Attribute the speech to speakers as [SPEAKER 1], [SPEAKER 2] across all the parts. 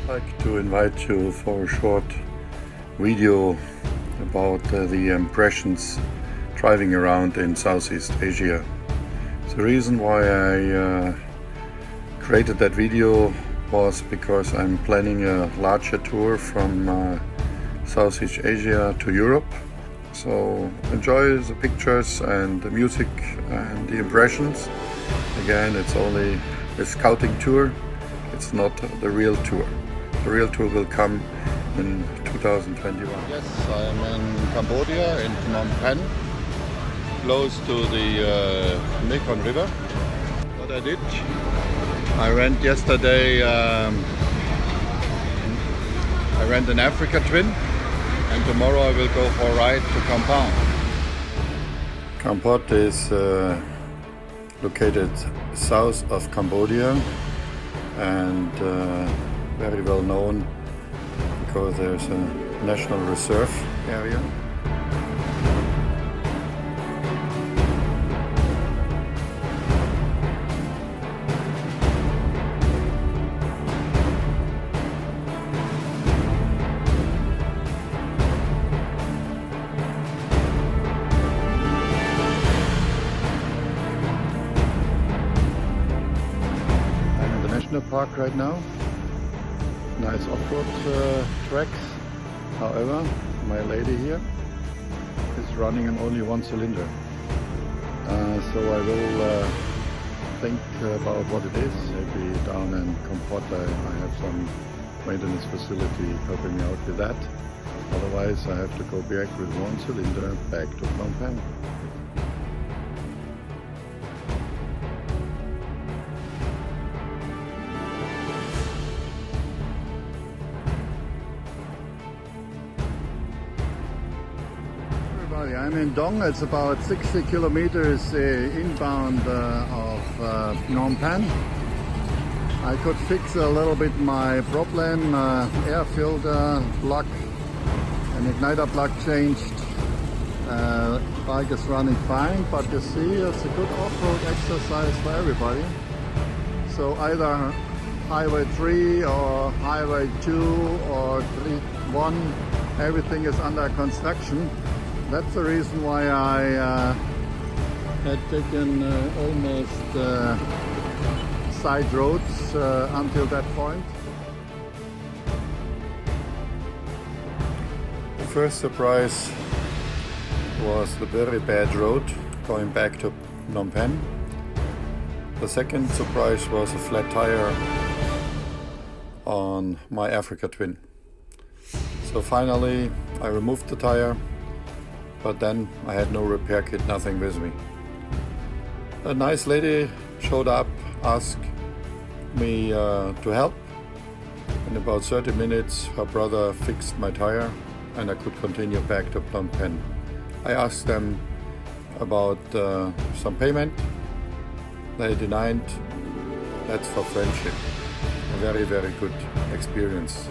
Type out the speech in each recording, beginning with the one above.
[SPEAKER 1] I'd like to invite you for a short video about the impressions driving around in Southeast Asia. The reason why I created that video was because I'm planning a larger tour from Southeast Asia to Europe. So enjoy the pictures and the music and the impressions. Again, it's only a scouting tour, it's not the real tour. The real tour will come in 2021.
[SPEAKER 2] Yes, I'm in Cambodia, in Phnom Penh, close to the Mekong River. What I did, I rent yesterday, I rent an Africa Twin, and tomorrow I will go for a ride to Kampot.
[SPEAKER 1] Kampot is located south of Cambodia and very well known because there's a national reserve area. I'm in the national park right now. Nice off-road tracks. However, my lady here is running on only one cylinder. So I will think about what it is. Maybe down in Kampot I have some maintenance facility helping me out with that. Otherwise I have to go back with one cylinder back to Phnom Penh. I'm in Dong. It's about 60 kilometers inbound of Phnom Penh. I could fix a little bit my problem, air filter plug and igniter plug changed. Bike is running fine, but you see it's a good off-road exercise for everybody. So either Highway 3 or Highway 2 or 1, everything is under construction. That's the reason why I had taken almost side roads until that point. The first surprise was the very bad road going back to Phnom Penh. The second surprise was a flat tire on my Africa Twin. So finally I removed the tire, but then I had no repair kit, nothing with me. A nice lady showed up, asked me to help. In about 30 minutes her brother fixed my tire and I could continue back to Phnom Penh. I asked them about some payment. They denied. That's for friendship. A very, very good experience.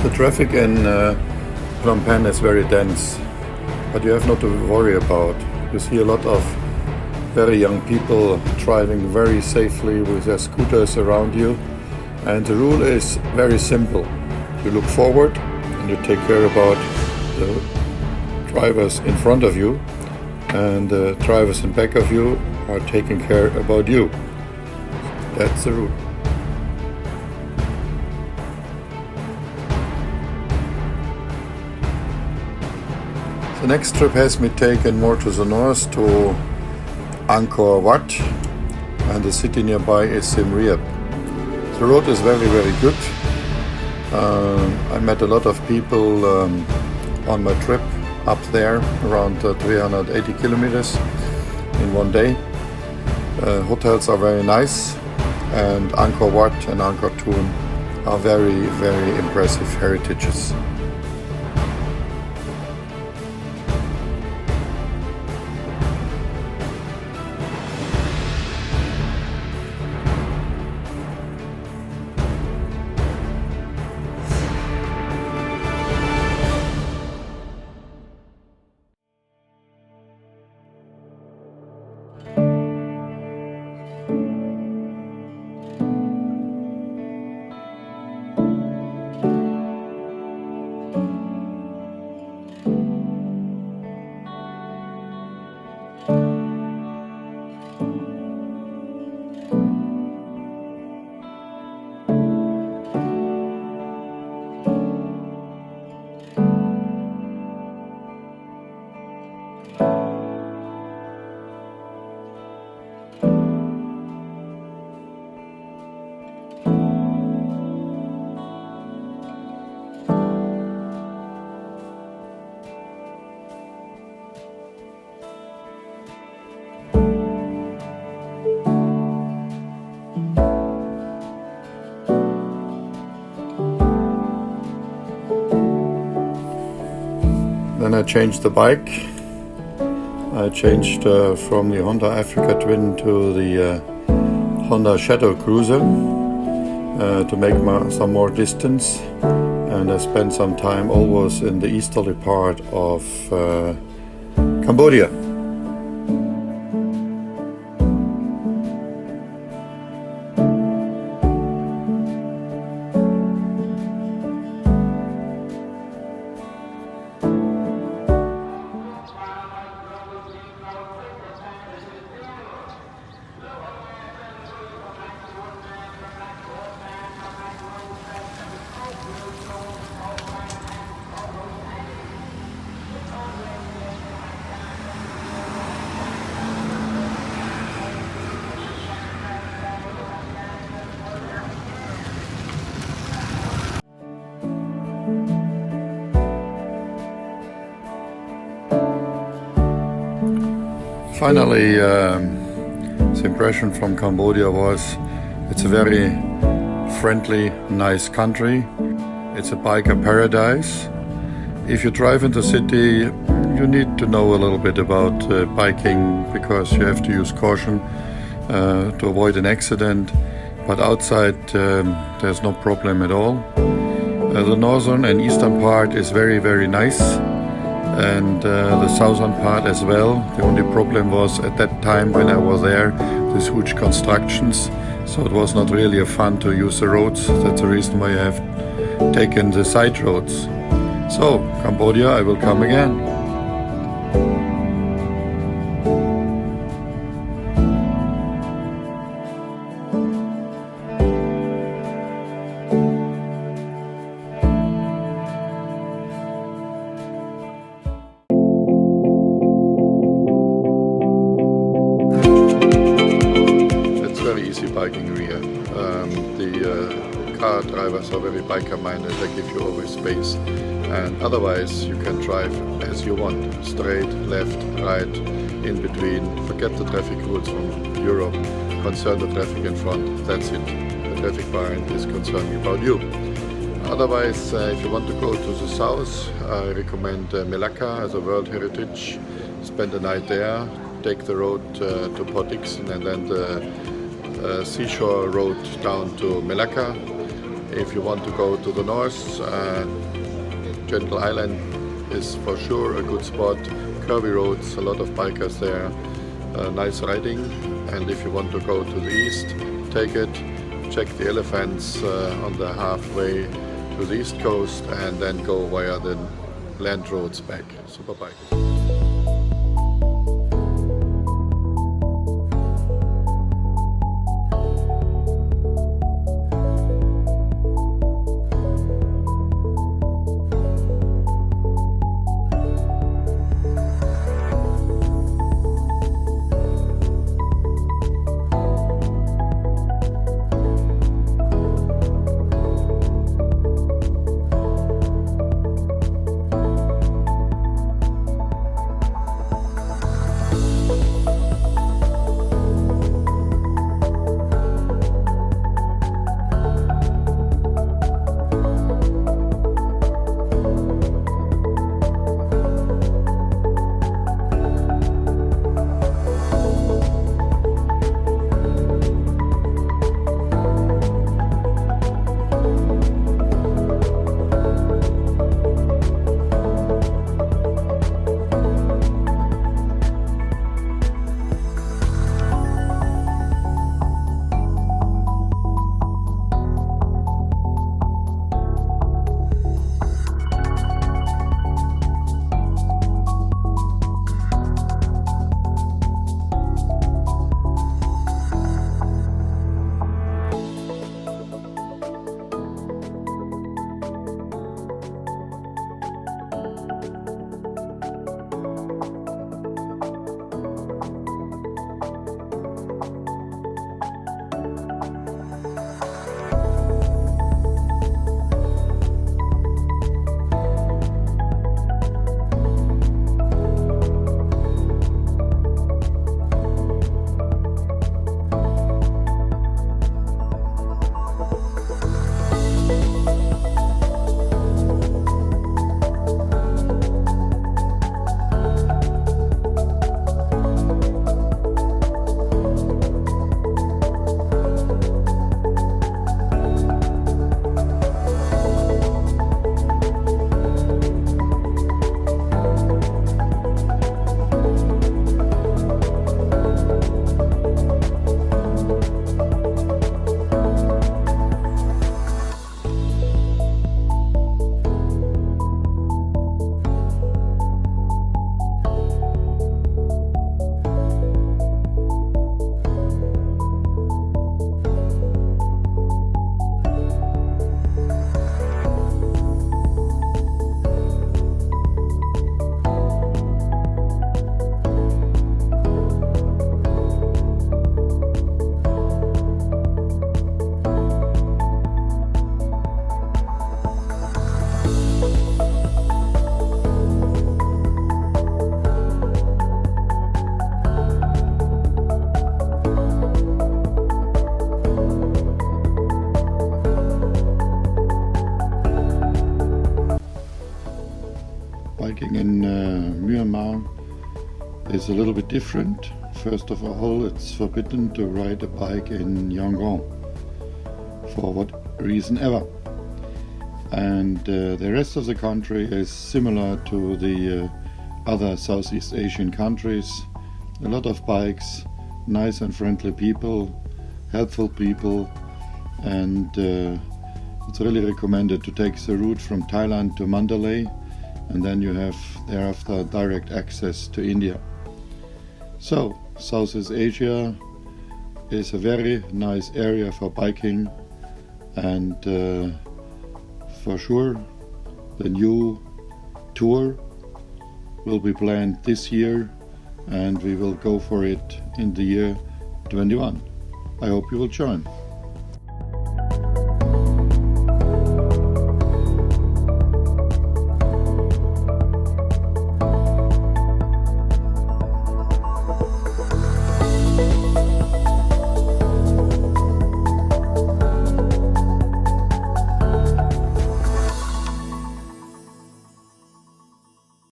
[SPEAKER 1] The traffic in Phnom Penh is very dense, but you have not to worry about. You see a lot of very young people driving very safely with their scooters around you, and the rule is very simple. You look forward and
[SPEAKER 2] and you take care about the drivers in front of you, and the drivers in back of you are taking care about you. That's the route. The next trip has me taken more to the north to Angkor Wat, and the city nearby is Siem Reap. The road is very, very good. I met a lot of people on my trip up there, around 380 kilometers in one day. Hotels are very nice, and Angkor Wat and Angkor Thom are very, very impressive heritages. Then I changed the bike. I changed from the Honda Africa Twin to the Honda Shadow Cruiser to make some more distance, and I spent some time always in the easterly part of Cambodia. Finally, the impression from Cambodia was it's a very friendly, nice country. It's a biker paradise. If you drive in the city, you need to know a little bit about biking, because you have to use caution to avoid an accident. But outside, there's no problem at all. The northern and eastern part is very, very nice, and the southern part as well. The only problem was at that time when I was there, these huge constructions, so it was not really a fun to use the roads. That's the reason why I have taken the side roads. So, Cambodia, I will come again. Easy biking here. The car drivers are very biker minded, they give you always space, and otherwise you can drive as you want, straight, left, right, in between. Forget the traffic rules from Europe, concern the traffic in front, that's it. The traffic behind is concerning about you. Otherwise, if you want to go to the south, I recommend Malacca as a World Heritage. Spend the night there, take the road to Port Dickson, and then the seashore road down to Malacca. If you want to go to the north, Gentle Island is for sure a good spot. Curvy roads, a lot of bikers there, nice riding. And if you want to go to the east, take it, check the elephants on the halfway to the east coast and then go via the land roads back. Super bike.
[SPEAKER 3] Biking in Myanmar is a little bit different. First of all, it's forbidden to ride a bike in Yangon for what reason ever. And the rest of the country is similar to the other Southeast Asian countries. A lot of bikes, nice and friendly people, helpful people, and it's really recommended to take the route from Thailand to Mandalay, and then you have thereafter direct access to India. So, Southeast Asia is a very nice area for biking, and for sure the new tour will be planned this year, and we will go for it in the year 21. I hope you will join.